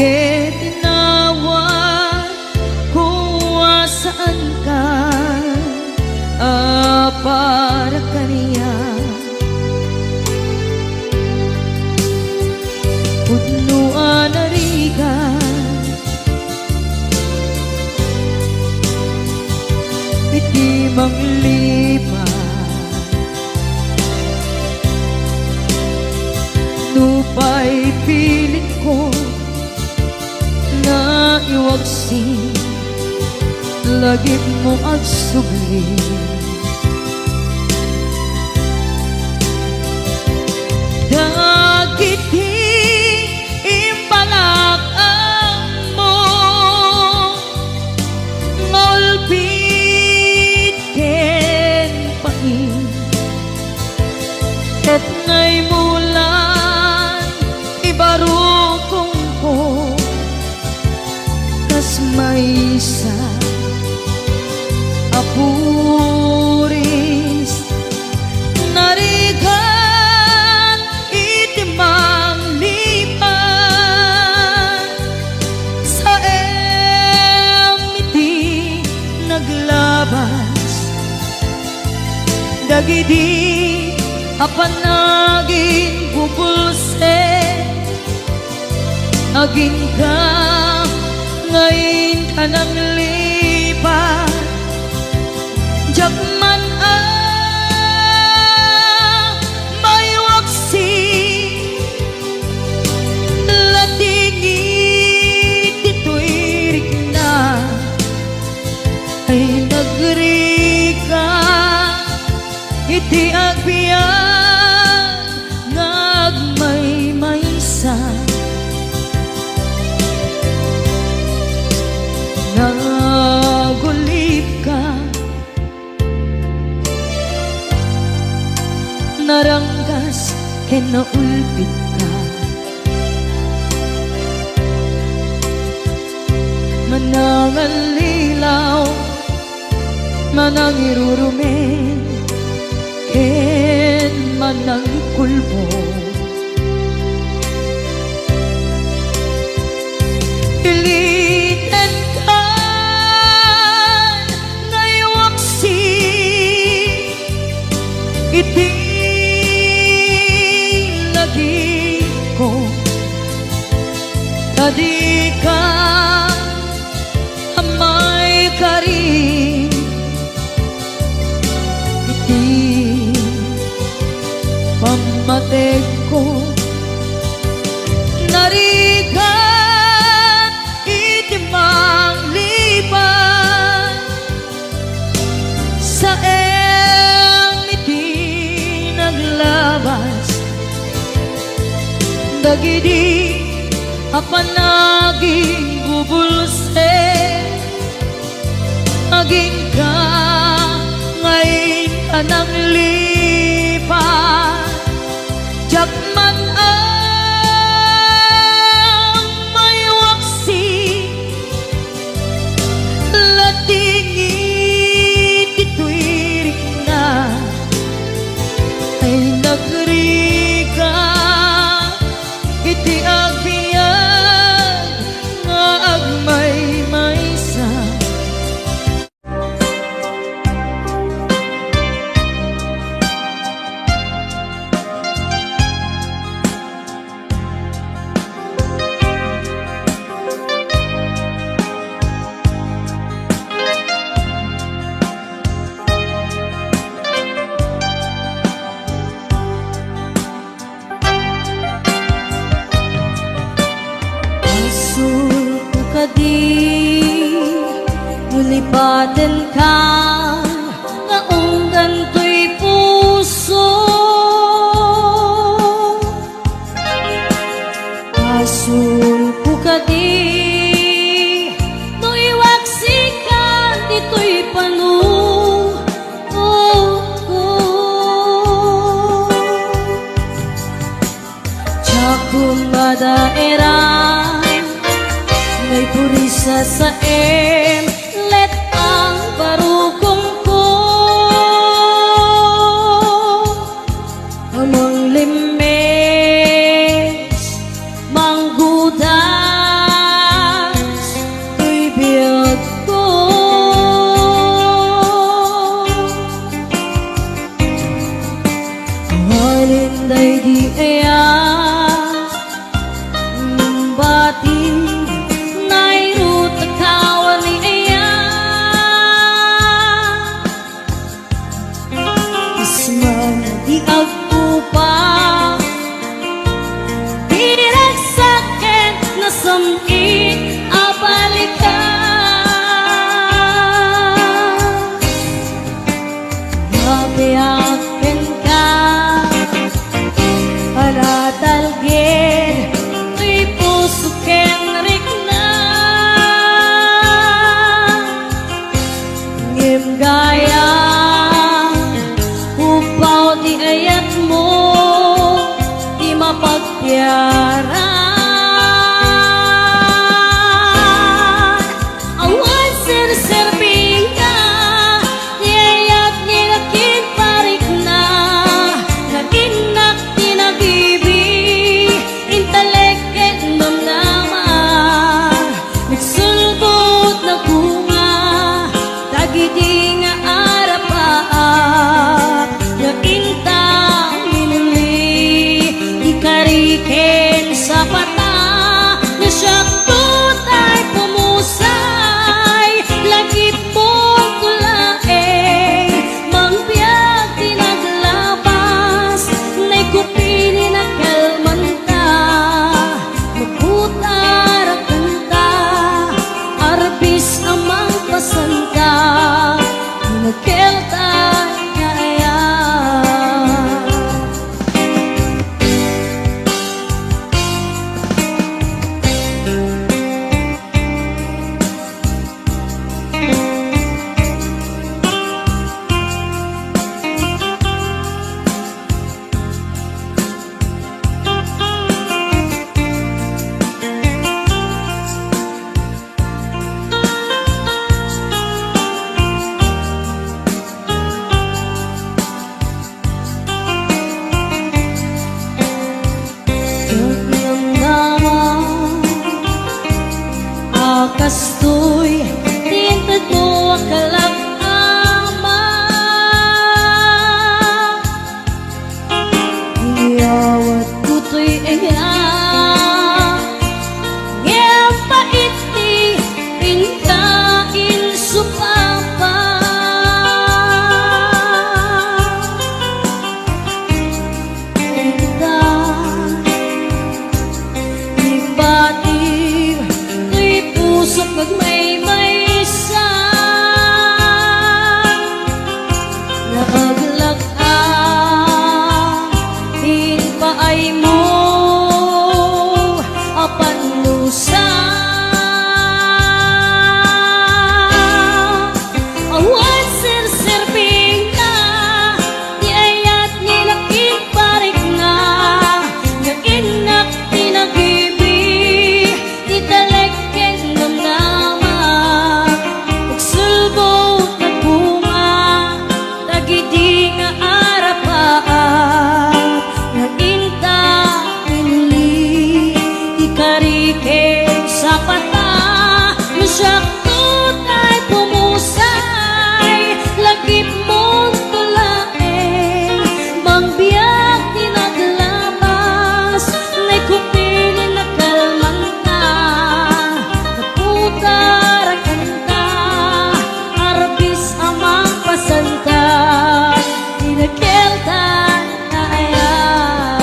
Ket tinawag kung saan ka para kaniya pudnuan arigan iti manglipat nupay pilit ko na iwagsin lagip mo agsubli dagit impalak ang mo ngolpit ken pain et ngay mulan ibarukong ko kas maysa apuris narigan itimang lipan sa emiti naglabas dagidi apanaging bubulse aging ka ngayon ka nang lipat jakman may waksi latingit ito'y rikna ay nagrika iti agbiyan ngagmay maysa nagulip ka naranggas ken naulpit ka manangal lilaw manang irurumen ken manang kulbo piliten ka ngaywaksi iti lagi ko tadi ka amay karin iti pamateg ko narigan iti manglipan sa emiti naglabas dagidi apanaging bubulse aging ka ngayon ka nang lipat jakman ang may waksi latingit ito'y rikna ay nagrika iti agbiyan nga agmay maysa nulipatan ka nga unggan to'y puso pasulpo ka di no'y waksikan dito'y panung Tiyakong madaeran may purisa sa let ang barukong ko amang limes manggudan bati nairut kawan ni iya isman di agpupa diragsaken na samit abalika mabiyakin ka para dalgin tuy puso ken rikna ngim gaya upaw di ayat mo di mapagpiara awan sir-sirbing ka di ayat nilakin parik na naginak tinagibi inteleket namnama nagsulbot na bunga dagiti nga arapaat nga inta minuli ikariken sa pata na siyakto tay pumusay lagi pong tulaeng mangbiag tinaglabas na'y kupili na kalmanta magputar ang kanta arbis amang pasanta nagkelta kaya kastoy tintad mo akalang ama iyawat kuto'y iya ngayang paiti pinkain supapa ibatib pusok magmaymay sa naaglag-ang hinpaay mo apan lusa awan sir-sirbing ka di ayat nilaking parik na naginak tinagibi di taleg nagsulbot na bunga dagiti nga arapaat nga inta pinili ikariken sa pata masyakto tay pumusay lagip mong tulaeng mangbiyak tinaglabas na'y kupili na kalmanta naputar ang kanta arbis amang pasanta inakelta na ayan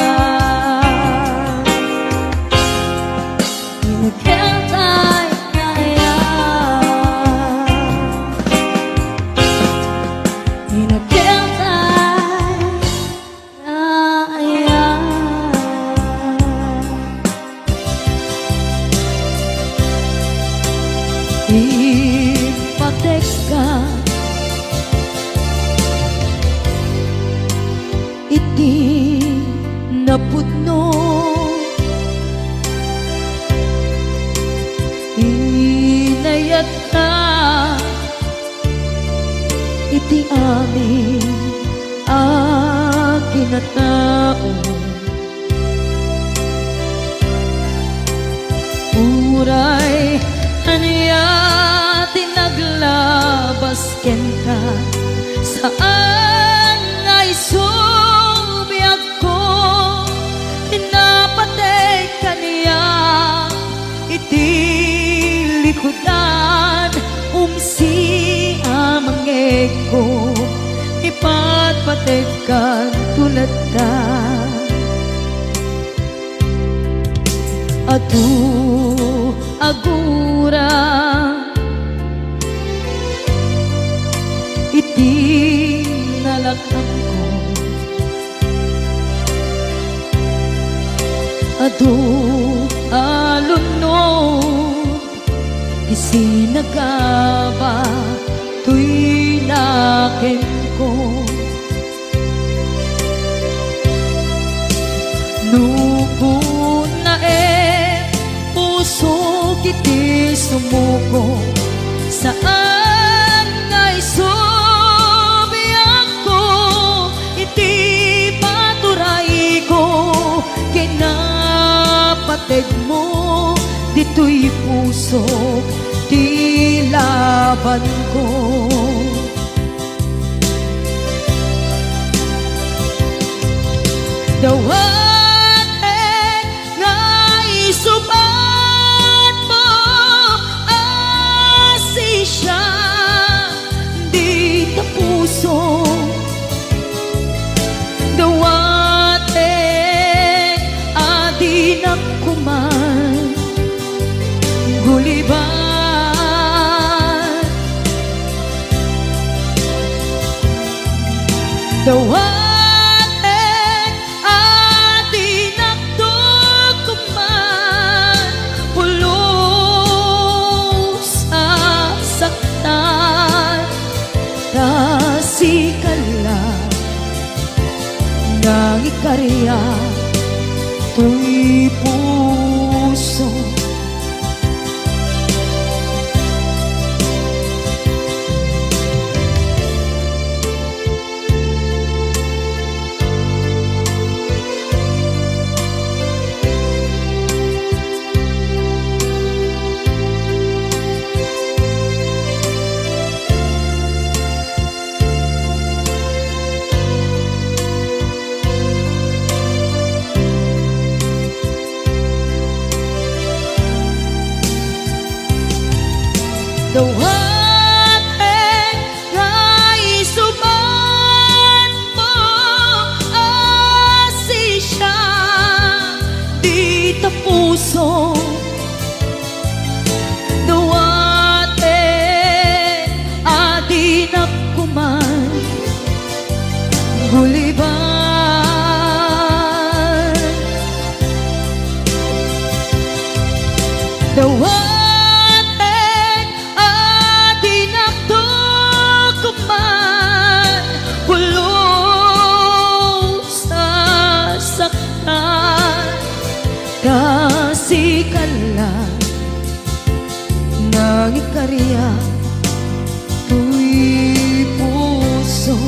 inakelta na ayan inakelta na ayan ipatek ka iti napudno inayat ka iti amin akin na tao uray aniya tinaglabas ken ka saan ay subiyag ko tinapatay kaniya iti likodan umsi amangeg ko ipatpatekan tulad ta adu agura iti nalakang ko adu alunod isinagaba tuy naken ko nukun na puso kiti sumuko saan ngay subiyak ko iti paturay ko kinapatid mo dito'y puso di laban ko dawat nga isubat mo asi siya di ta puso dawat adi na kuman guliban dawat nang ikarya tuy puso dawat nga isubat mo asi siya di ta puso dawat adi na kuman guliban dawat kasikala nang ikarya tuy puso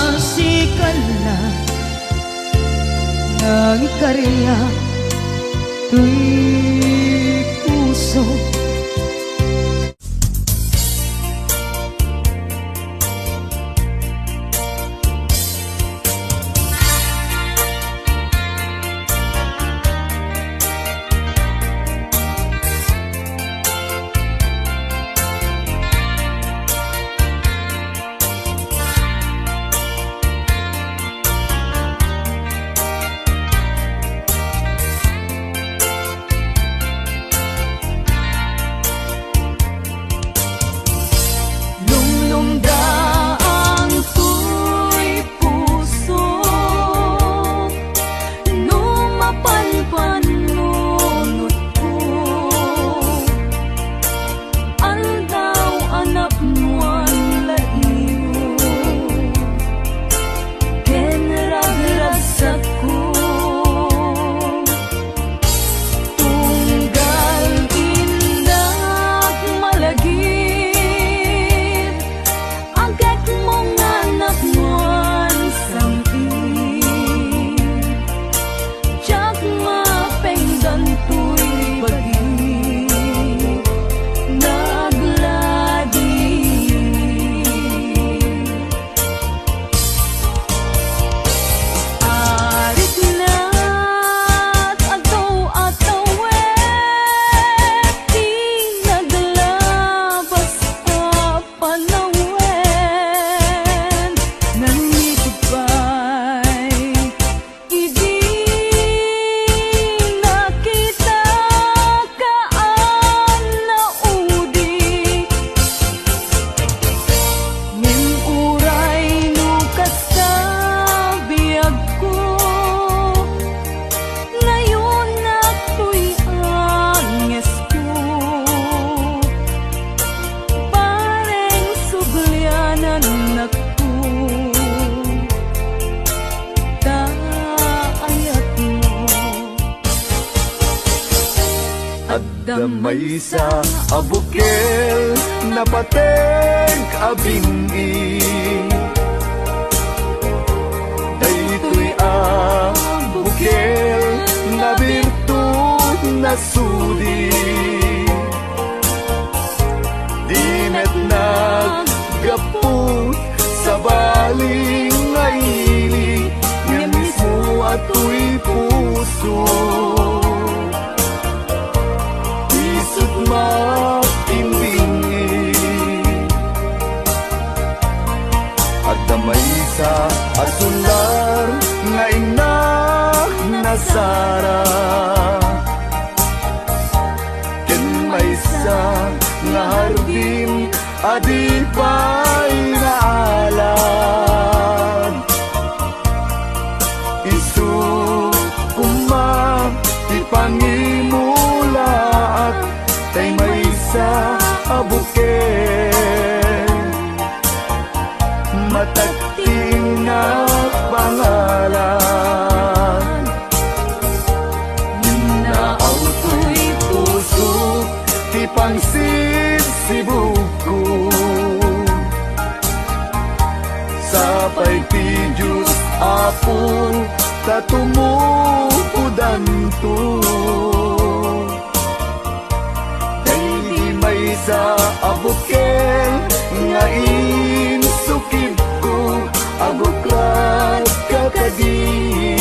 kasikala nang ikarya tuy puso Damay sa abukel na pateng abingi, daytoy abukel na birtud na sudi. Di met naggapu sa baling ngaili, nga mismo ato'y puso. Isut makimbingi, at damay sa asular nga inak nasara. Ken may sa nga hardin adi pa'y naalan. Isu kuma ipangimulaat tay may sa abukel, matagting na pangalan. Naaw to'y puso ti pangsisibuko, sapay ti Diyos Apo tatumukudan to. Dahil may sa abukel nga insukib ko, abuklat kakadin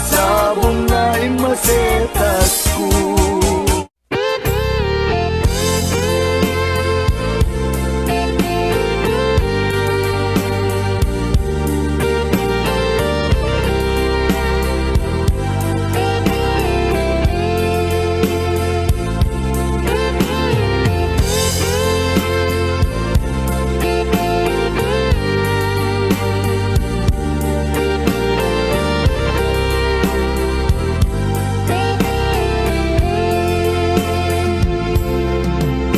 sabong nga imasetas ko.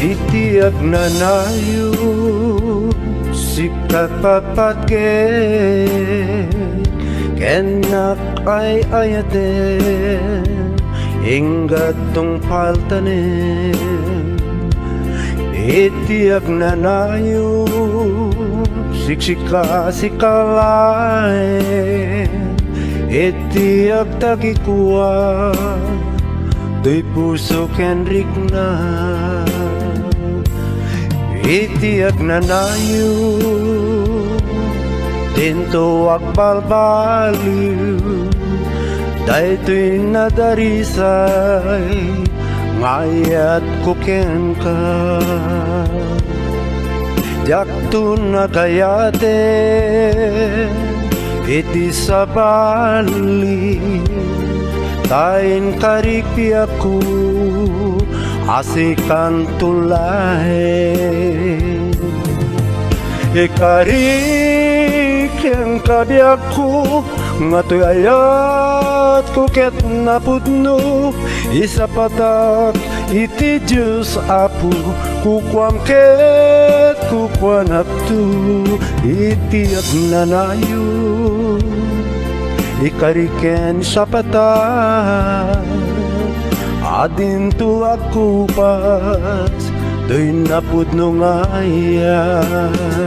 Itiyak na nayo sikat papatke, kenak ay ayate ingat tong paltane. Itiyak na nayo siksika sikalay, itiyak takikuwa to'y puso kenrik na. Itiyak na nayo tinto agbalbaliw, daytoy nadarisay ngayat kuken ka. Diyak to nakayate iti sabali, tain karikpi ako asikan tulay. Ikarik yang kabiyak ko, ngato'y ayat ko ket napudno. Isa patak iti Diyos Apo, kukwam ket kukwan apto. Iti agnanayo, ikariken sa patak, adin to ako pas, do'y napudno ngayon.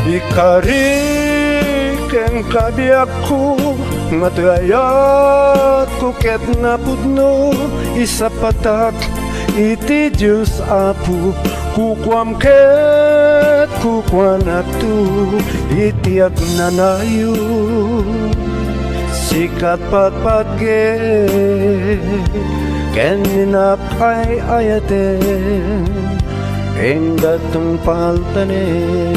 Ikarik ang kabiyak ko, matayat ko ket napudno. Isa patak iti Diyos Apo, kukwam ket kukwan ato. Iti agnanayo sikat patpatke, ken ninap ay ayaten enggatong paltanen.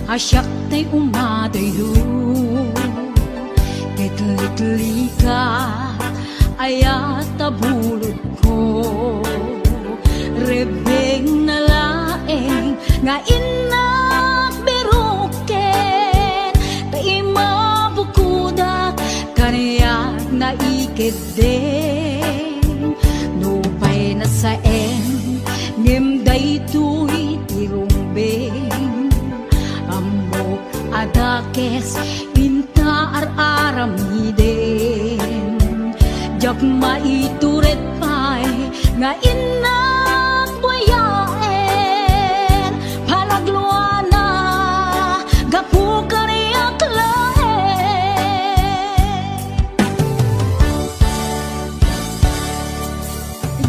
asyak tay umadayo Litli ka ayat tabulod ko Rebeng na laeng nga inak beruken Tay mabukudak kaniyak na ikideng Nupay na saen ngimday tuy tirumbeng Amok adakes pintaar aramiden Jak maituret pay nga inak buyaen Palagluana gapu kariyak laen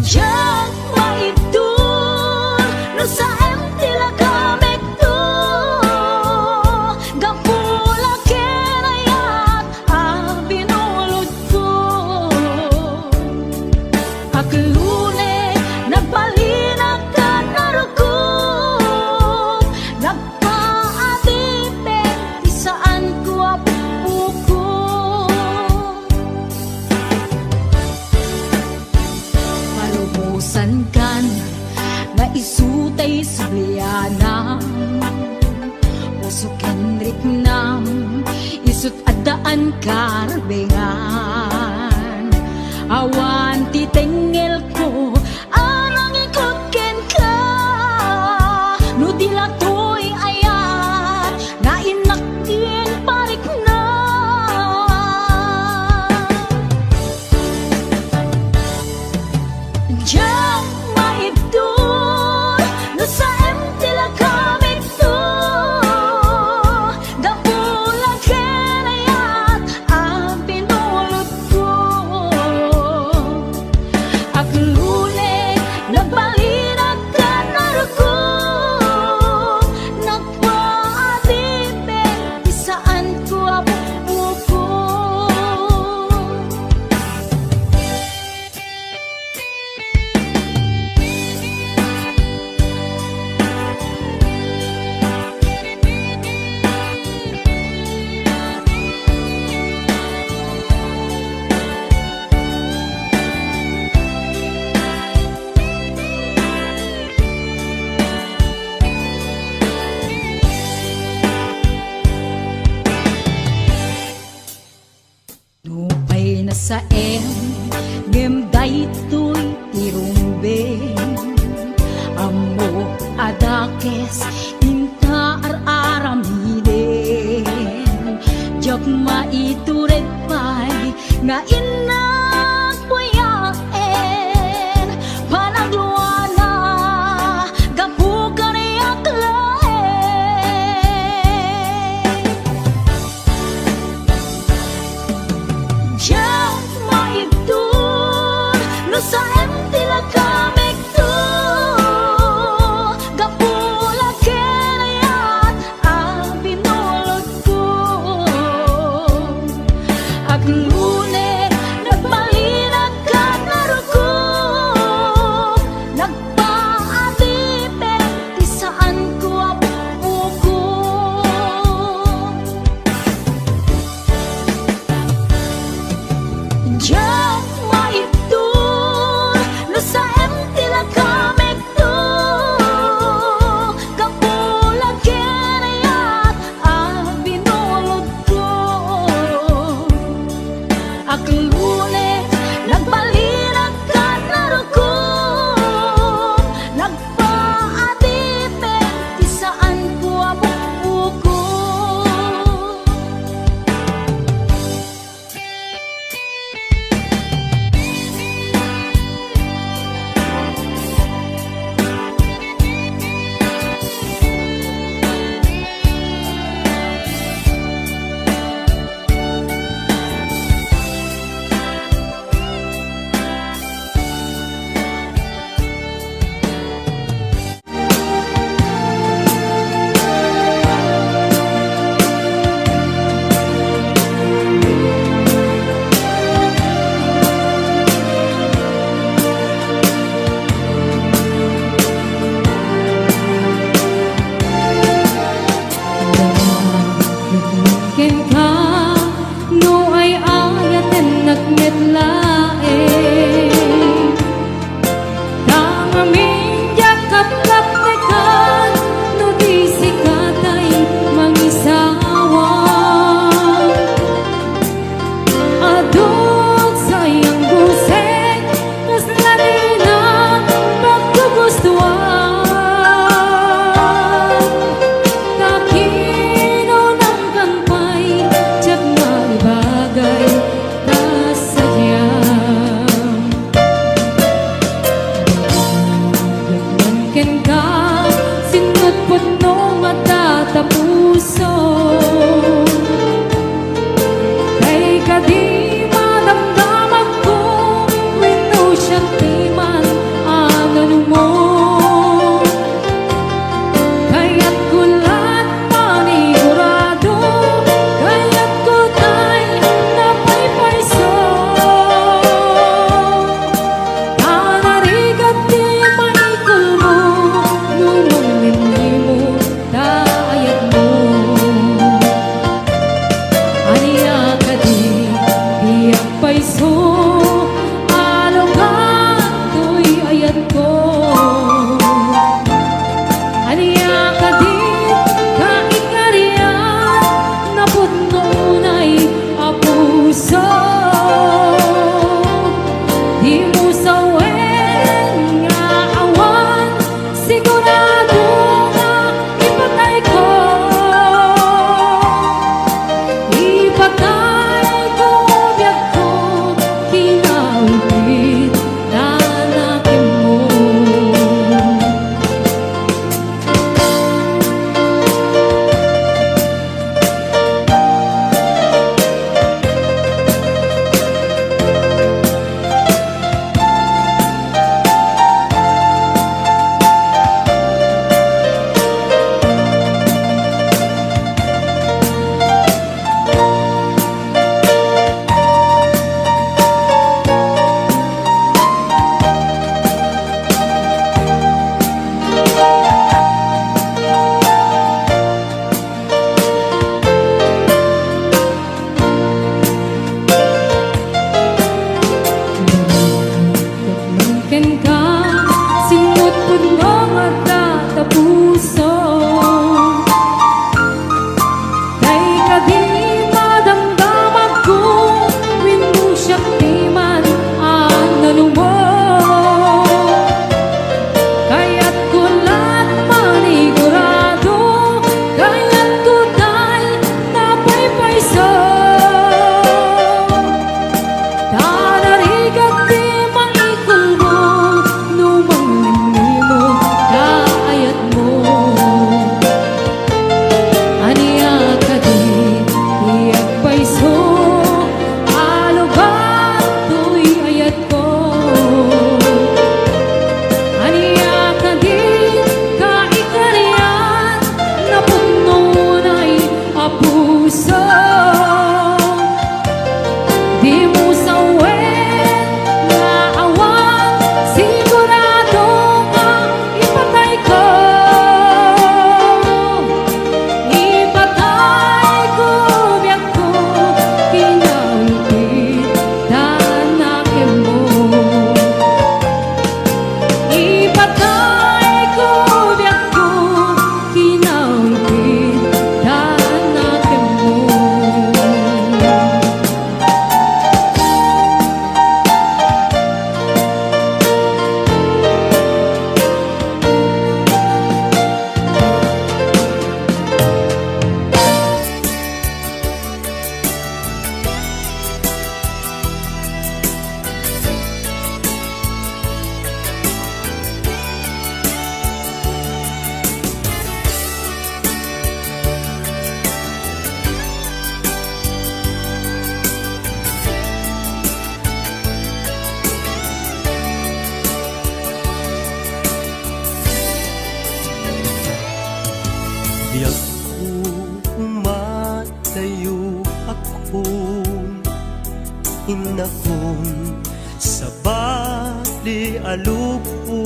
Jak maitur no sa tila kamek to Gapula kenayat abinulod ko Aklune nagbalinag ka narukog Nagpaadipin di saan ko apuko Palubusan kan nga isutay sublianam Usukin ritnam isut adaan karbengan Awan titengel ko anang ikuken ka No dilatoy ayat nga inakin parik na Diyan maibdol no sa tila kamit to Gapula kenayat ang pinulot ko Aklune nagbalinag ka narukog Nagpaadipin di saan ko apupuko Nupay na sa gemday tuy tirumbeng Amo adakes intaar aramiden Jak maitured pay nga inak buyaen Panagluana gapu kaniyak laen Jak maibdol no sa tila kamek to Gapula kenayat ang binulot ko Aklune panahon sa bali alupon,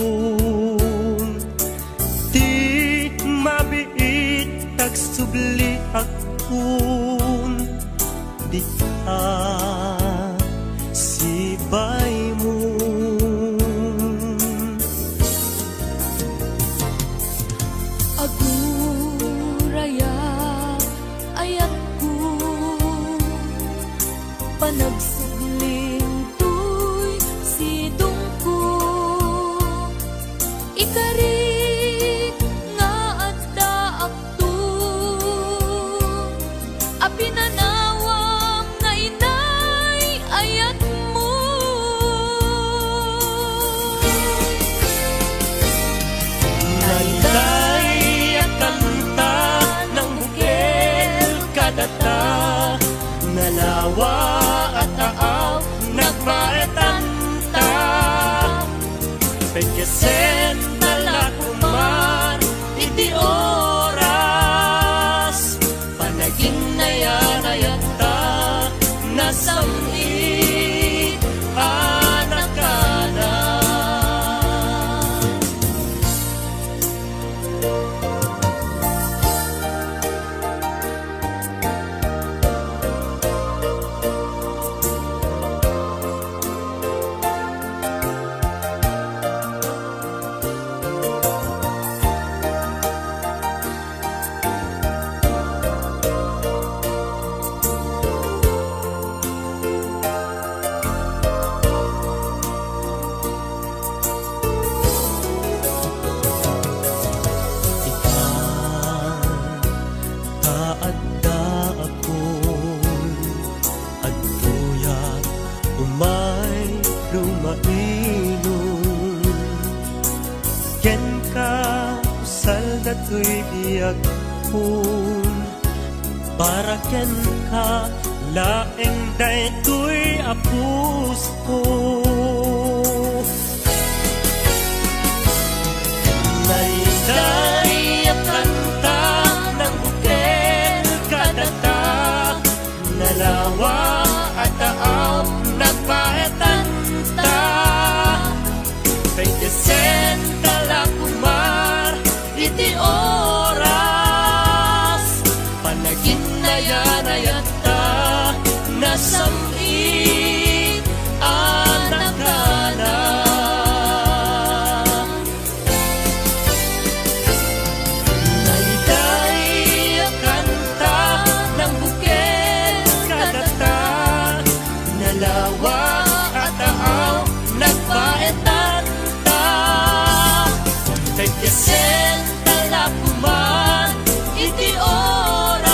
di mabiit tagsubli akon, di ka sibay mo. Aguraya ayat ko panagsugling tuy sidong ko ikari nga adda akto apinanawang nga inay ayat mo. Nailay ang kanta ng bukel kadata, nalawa at aaw nagpaetanta, pagkasen talakuman iti oras, panaging nayanayata nasamit anak ka na. Kaadda akon agtuyat umay lumainon, ken ka usal datoy biag kun, para ken ka laeng daytoy apus ko. Naiday ang kanta ng bukel kadata, nalawa at aaw nagpaetanta, pagkasen talakumar iti oras, panagin na yanayata nasamit anak ka na. Naiday ang kanta ng bukel kadata, nalawa at aaw nagpaetanta, pagkasen talakuman iti oras,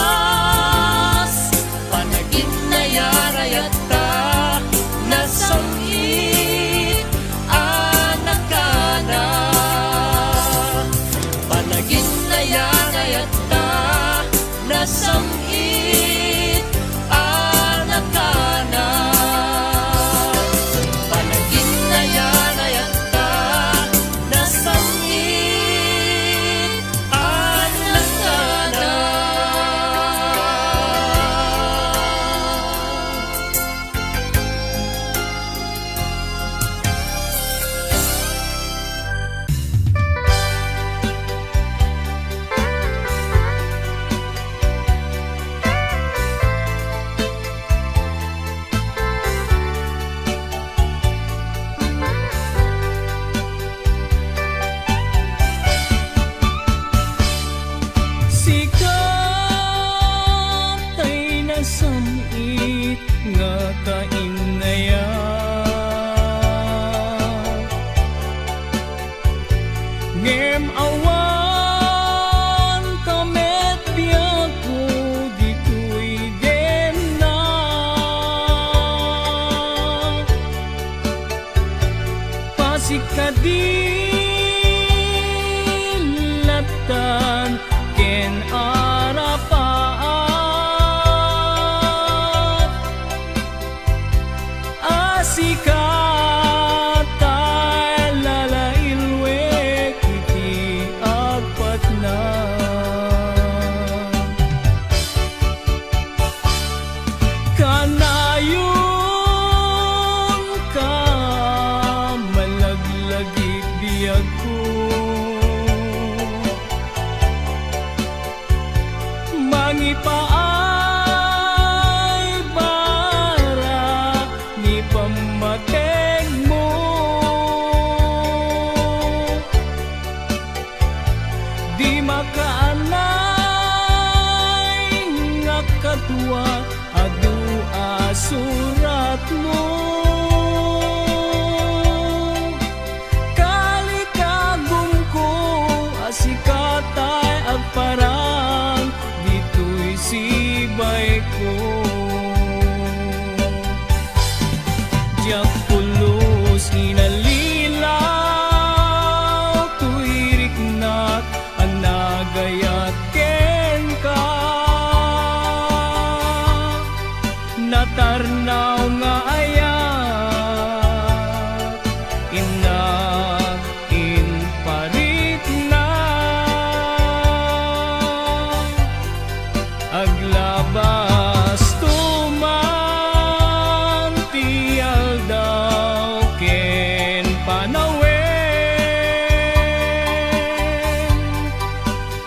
panagin na yarayata nasamit anak ka na, panagin na yarayata nasamit anak ka na, panagin na yarayata nasamit anak ka na. mangipaay bara ni pamateng mo. Di makaanay nga kadwa adu asurat mo. Kalikagom ko asikatay agparang dito'y sibay ko. Diyak pulos inalilaw tuirik nat ang nagayat ken ka. Natarnaw nga ayat inak in parit na aglabas tuman tial daw ken panawen.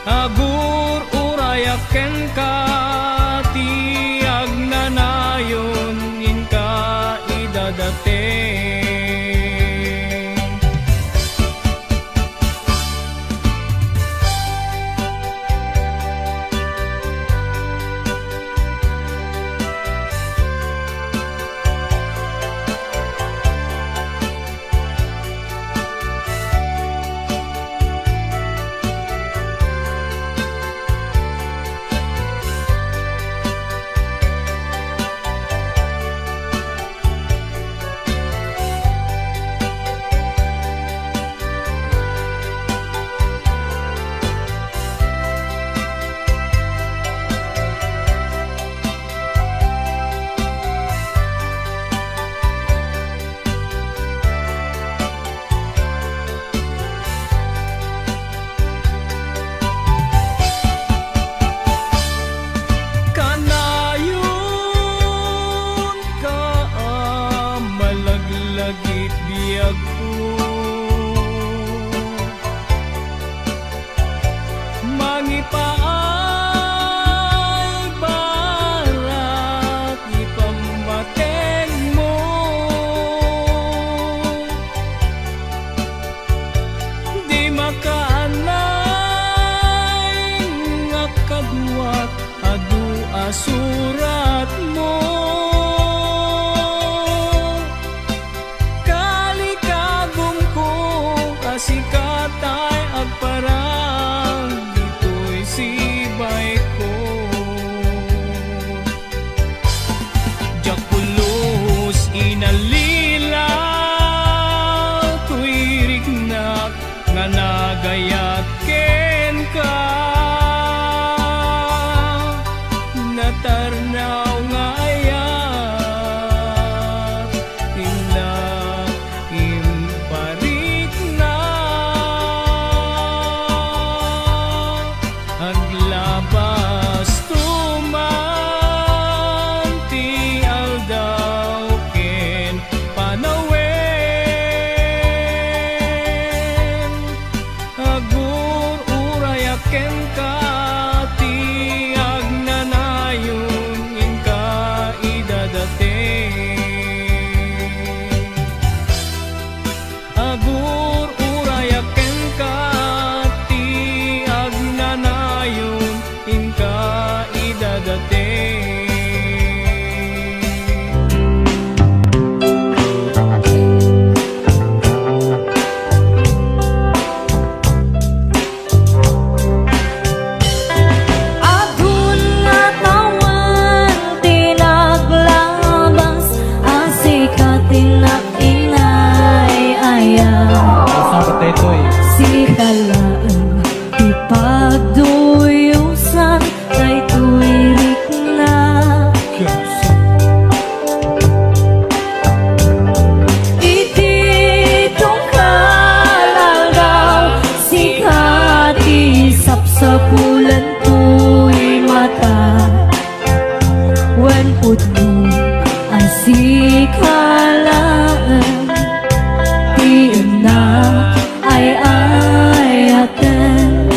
Agur urayak ken ka tiag nanayon in ka idadating. Kanayon ka malaglagit biyag ko. Mangipaay barat ipamateng mo. Di makaanay nga kadwat adu asurat mo. Kalikagom ko asikatay agparang dito'y sibay ko. Diyak pulos inalilaw tuirik nak nga nagayat ken ka. Natarnaw nga ayat inak imparit na aglabas tuman tial daw ken panawen. Agur urayak ken ka tiag nanayon in ka idadating. Agur urayak ken ka tiag nanayon in ka idadating. Agun nga tawan tinaglabas asikatin na inay ayaw. Si kalaan ipagduyusan kay tuirik na. Ititong kalagaw sikat isap sa bulan tu'y mata. When putno asikalaan di na ay ayaten.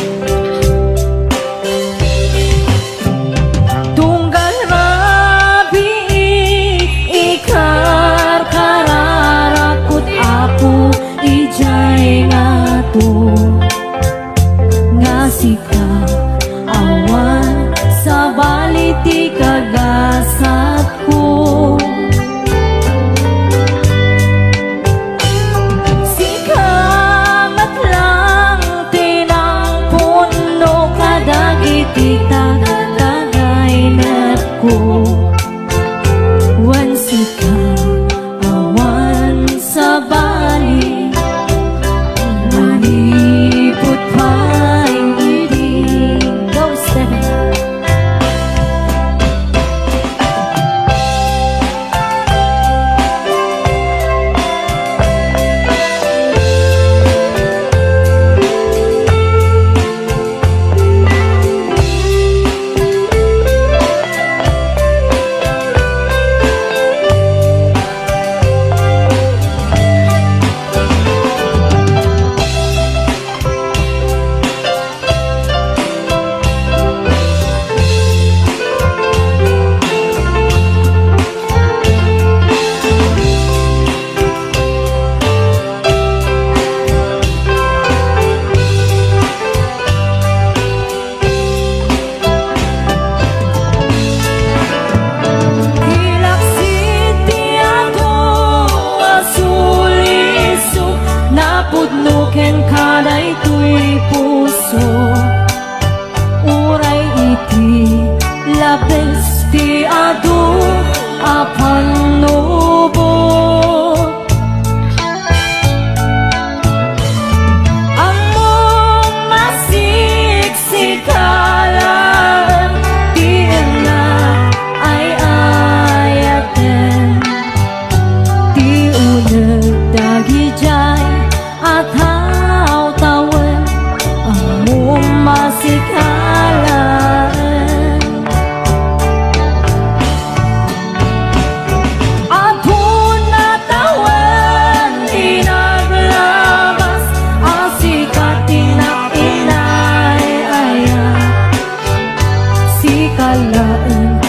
kalain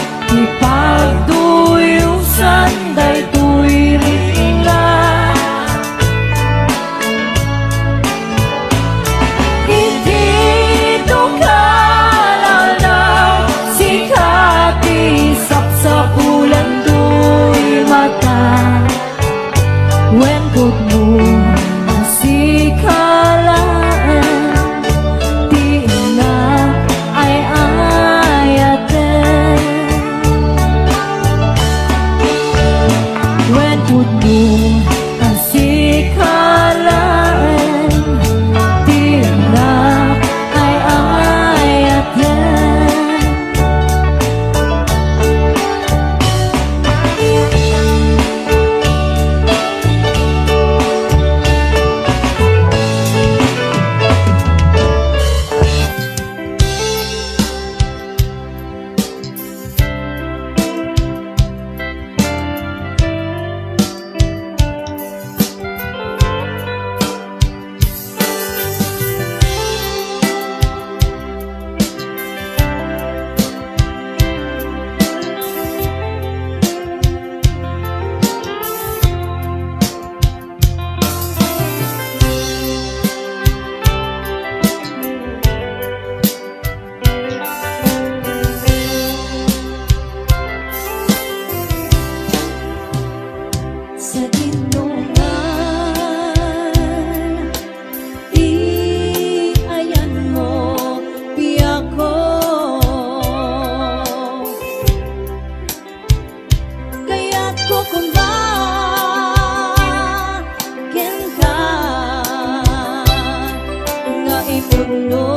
ipagduyusan daytoy ringa hindi kalalaw sikati sapsapulan do'y mata when good mo ang sikalaan di na ay ayaten when good mo ang sikalaan di na ay ayaten sa tinungan iayan mo biyak ko kaya't ko kumbakin ka nga ipuno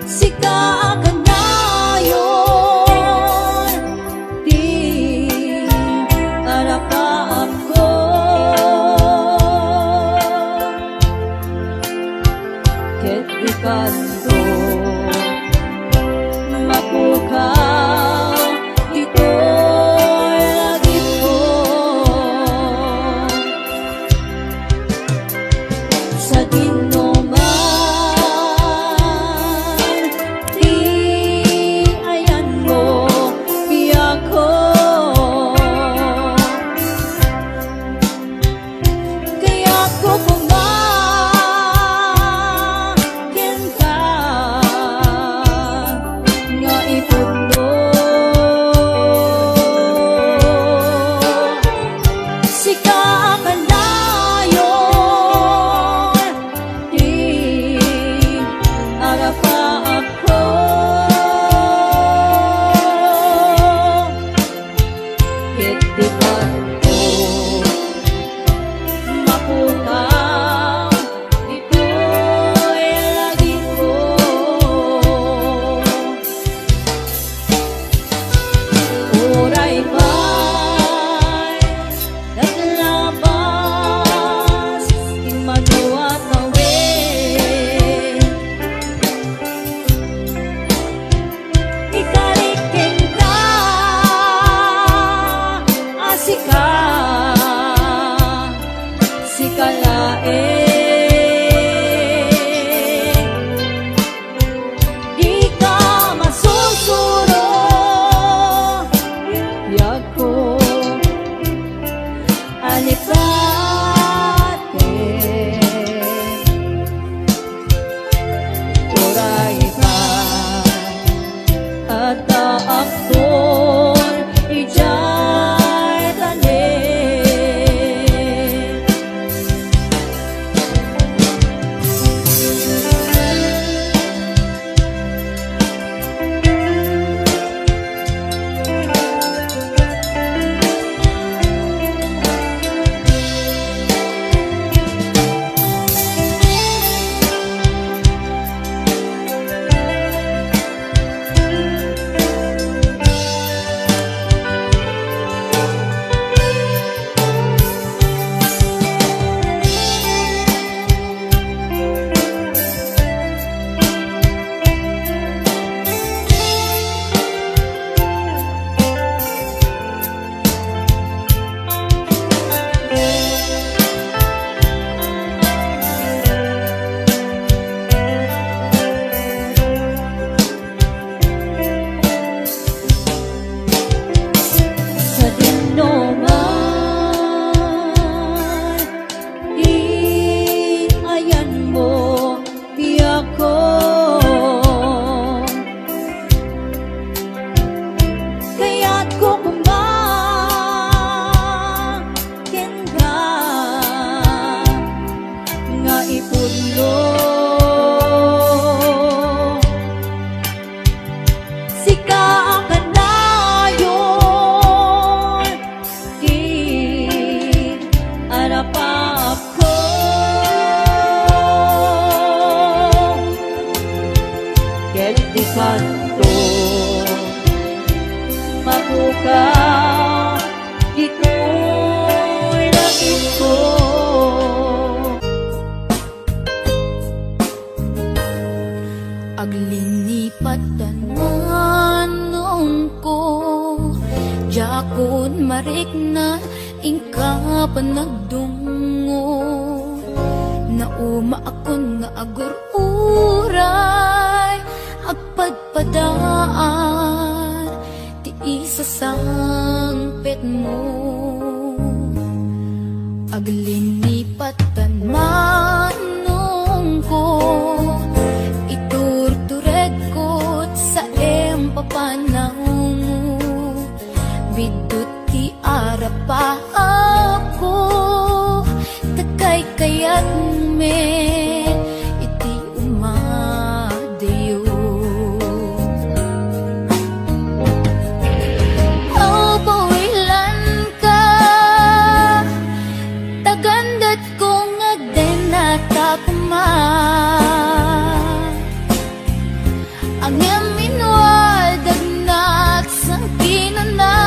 sika kanayon di arakaap ko ket ikanto mapukaw dito'y lagip ko sa dinuman di ayan mo biyak ko kaya't ko kumakin ka kanto mapukaw ito'y langit ko. Aglinipat tananong ko jakon marik na ingka panagdungo nauma akon nga agur-uray agpadpadaan ti isa sangpet mo. Aglinipat tananong ko iturtured ko sa empapanaw mo bidut ti arapa ako takay kayat men iti umadayo. Aw pawilan ka tagandat kong agdenata kuma ang yaminwadag nagsangkinan na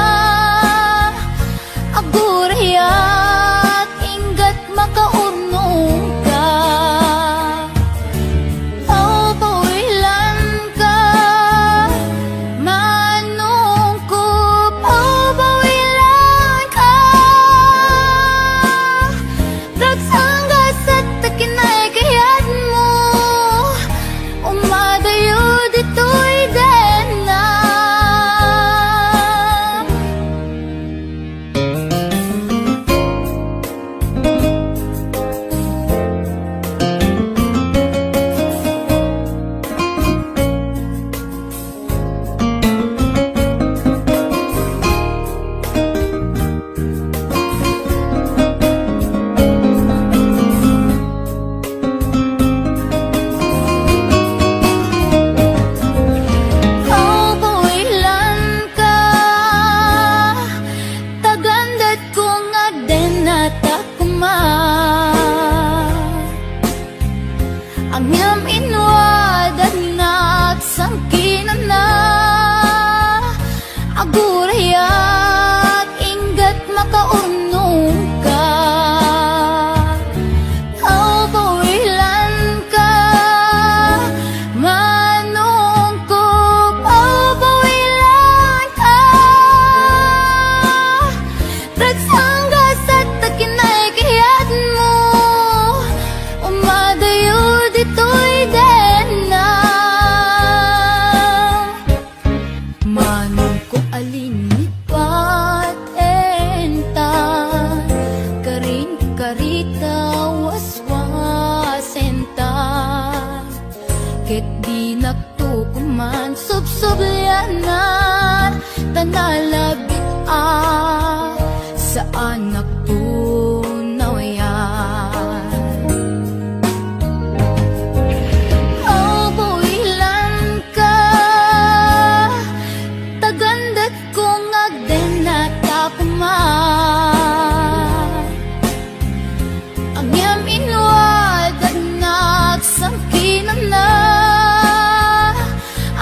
agurayak inggat makaunong ka. Aw pawilan ka manungkup. Aw pawilan ka ragsanggas at takinay kayat mo umadayo dito'y dena. Aw pawilan ka tagandat kong agdenata kuma ang yam inwadag nagsangkinan na agurayak inggat makaunong ka. Aw pawilan ka manungkup. Aw pawilan ka ragsanggas at takinay kayat mo umadayo dito'y dena. Manungkup alinipat enta karin karita waswasenta ket di nagtukuman subsubyanan tanalabit sa anak tunawayan. Aw pawilan ka tagandat kong agdenata kuma ang yam inwadag nagsangkinan na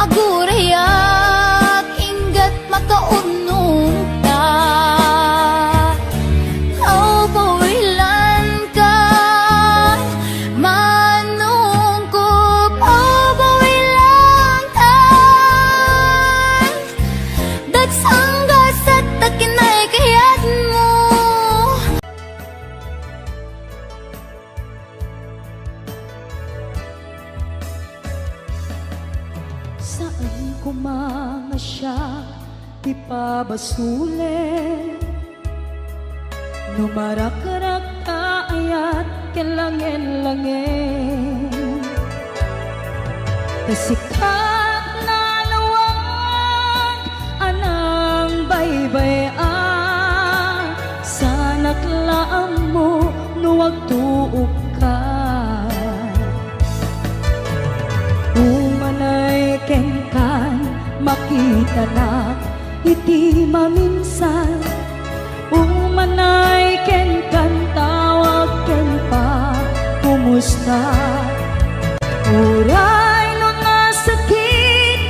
agurayak inggat makaunong ta. Aw pawilan ka manungkup. Aw pawilan ka dagsanggas at takinay kayat mo. Saan ko mga siya ipabasulit numarakarag kaayat kelangin-langin kasikat na lawang anang baybayan sa naklaam mo nuwag tuok ka umanay kengkan makita na iti maminsan umanay ken kan tawag ken pa kumusta uray no nga sakit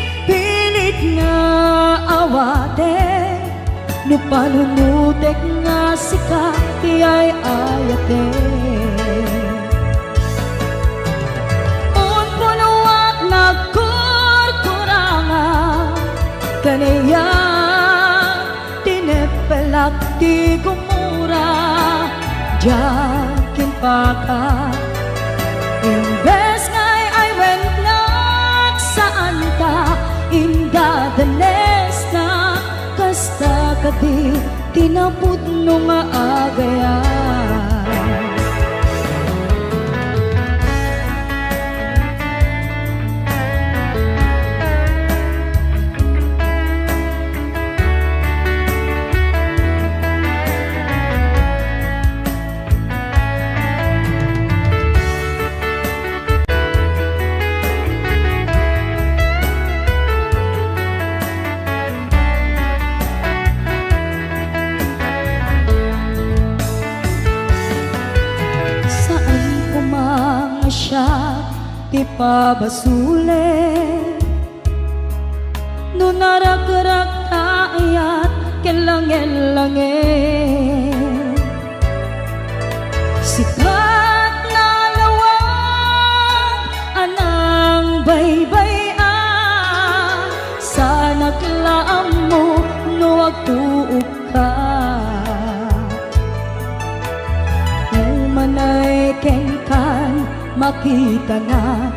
no panunutek nga sika ti ay ayate. Un punuak nagkurkuranga kaniya tinepelak ti gumura jakin paka. Imbes ngay ay went nagsaan ta inda danes na kasta kadi tinapud no nga agayan. Ti pabasule no narakrak taayat kelangel-langel sikat na lawag anang baybayan sa naglaam mo no agtuog ka umanay kenkan makita na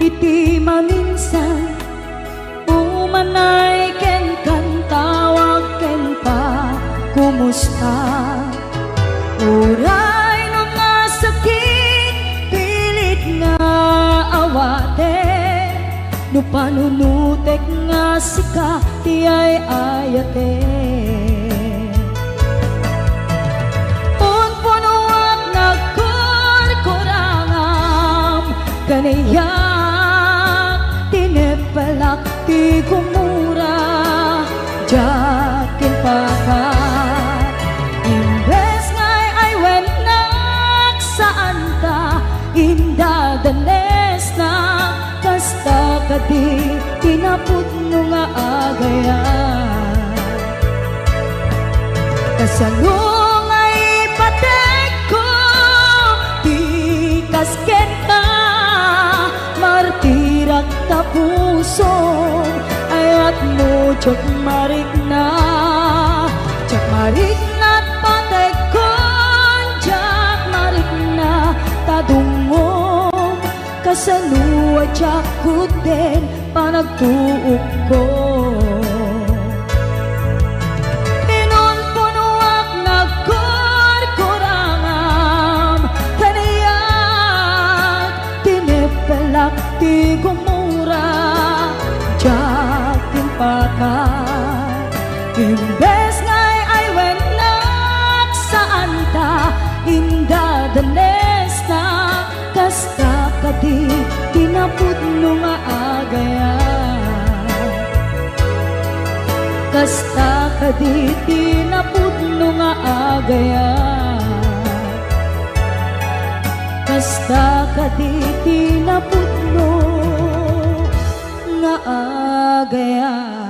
iti maminsan umanay ken kan tawag ken pa kumusta uray no nga sakit pilit nga awate no panunutek nga sika ti ay ayate. Kaniyak tinepelak ti gumura jakin pakat imbes ngay ay went nagsaan ta inda danes na kasta kadi tinapud no nga agayan. Kasano ngay patek ko ti kasken ka martirak ta puso ayat mo tsak marik na patay kon tsak marik na tadungom kasano at tsak kuten panagtuok ko. Pinon punuak nagkurkurangam kaniyak tinepelak ti gumura jakin pakat imbes ngay ay went nagsaan ta inda danes na kasta kadi tinapud no nga agayan. Kasta kadi tinapud no nga agayan. Kasta kadi tinapud no nga agayan.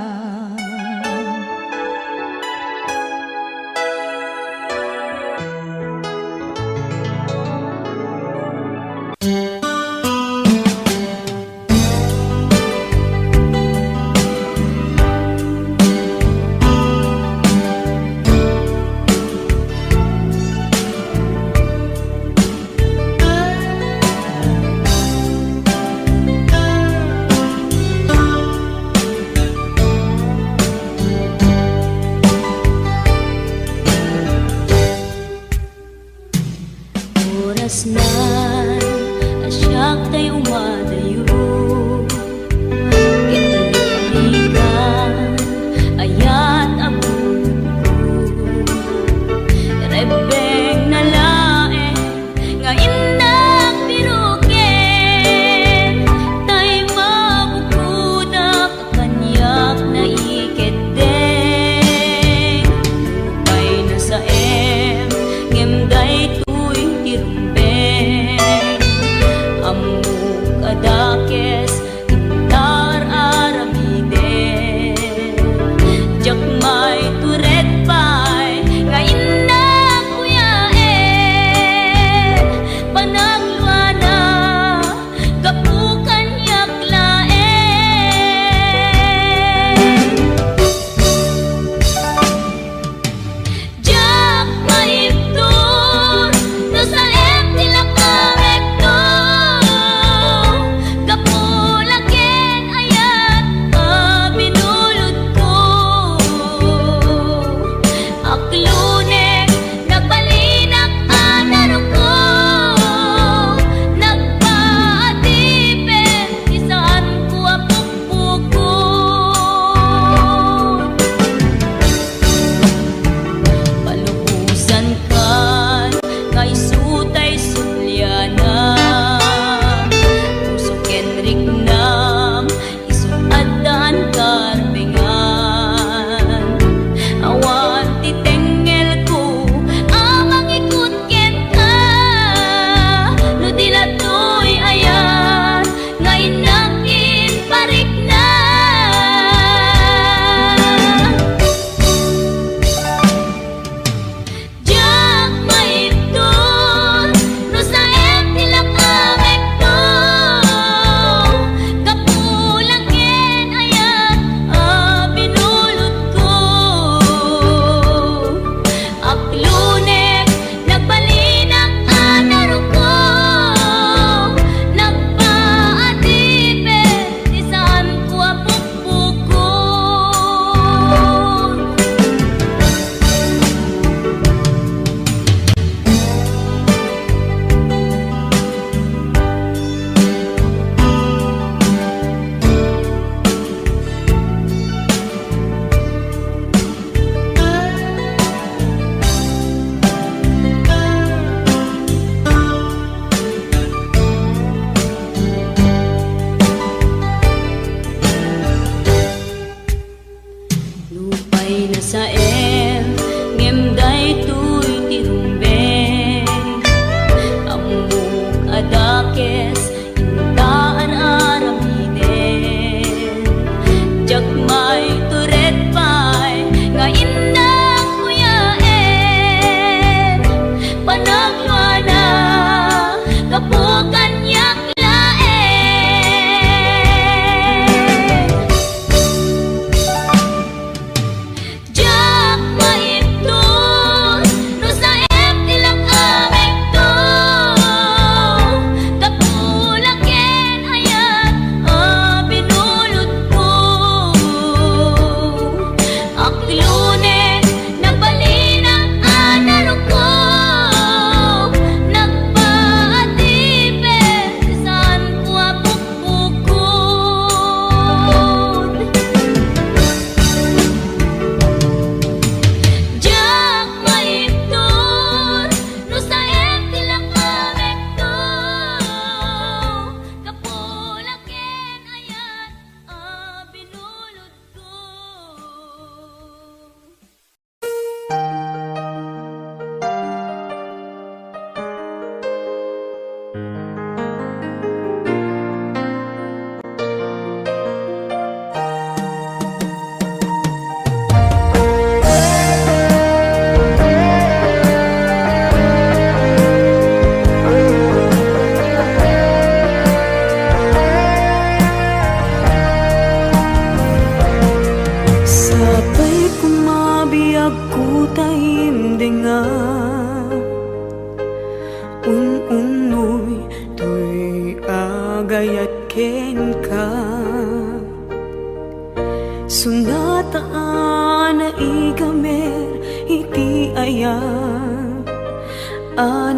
biyak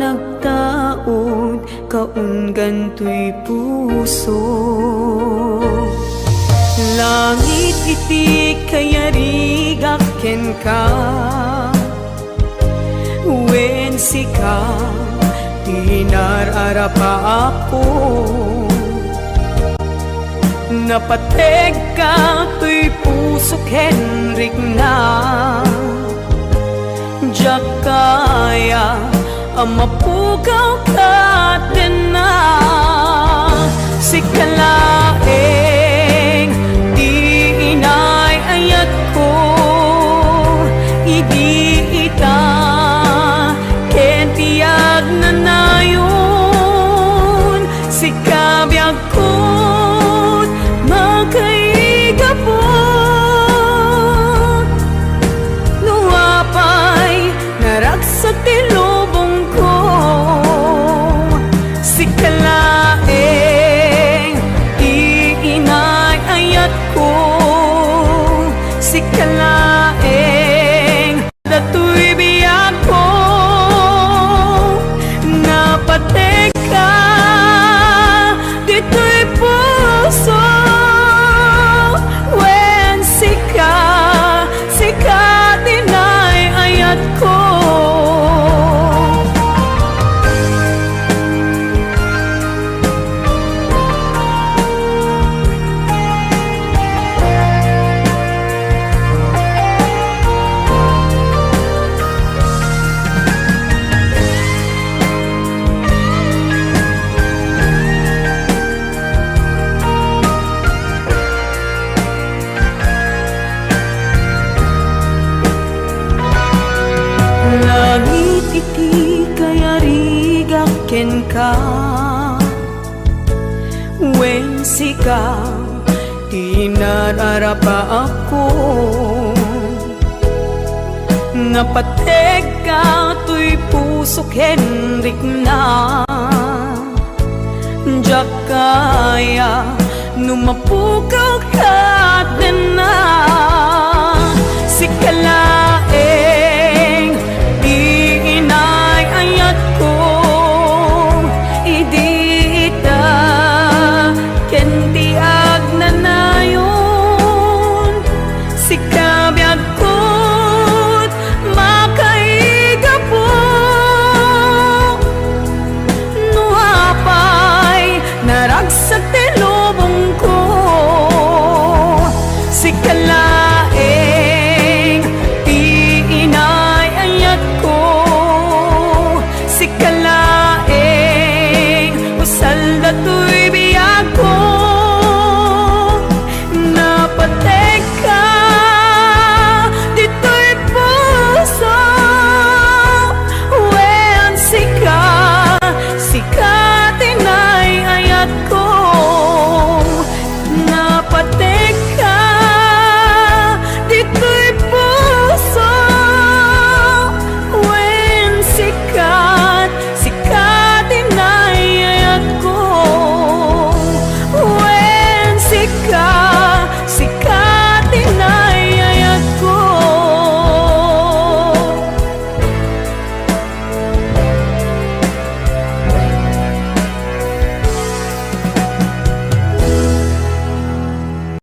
nagtaod kaun gantoy puso. Langit iti kayarigak ken ka, wen sika tinararapa ako. Napateg ka to'y puso Henrik na, diyak kaya mapugaw ka din na. Sikalaeng di inay ayat ko, idi ita ken tiyag na nayon. Sikabiyag ko magkaigapot, nuwapay naragsak ti lubong ko. Sikalaeng iinay ayat ko, sikalaeng dato'y biyak ko. Napateg ka dito'y puso, wen sika dinay ayat ko. Langit iti kayarigak ken ka, wen sika tinararapa ako. Napateg ka to'y puso Henrik na, diyak kaya numapukaw ka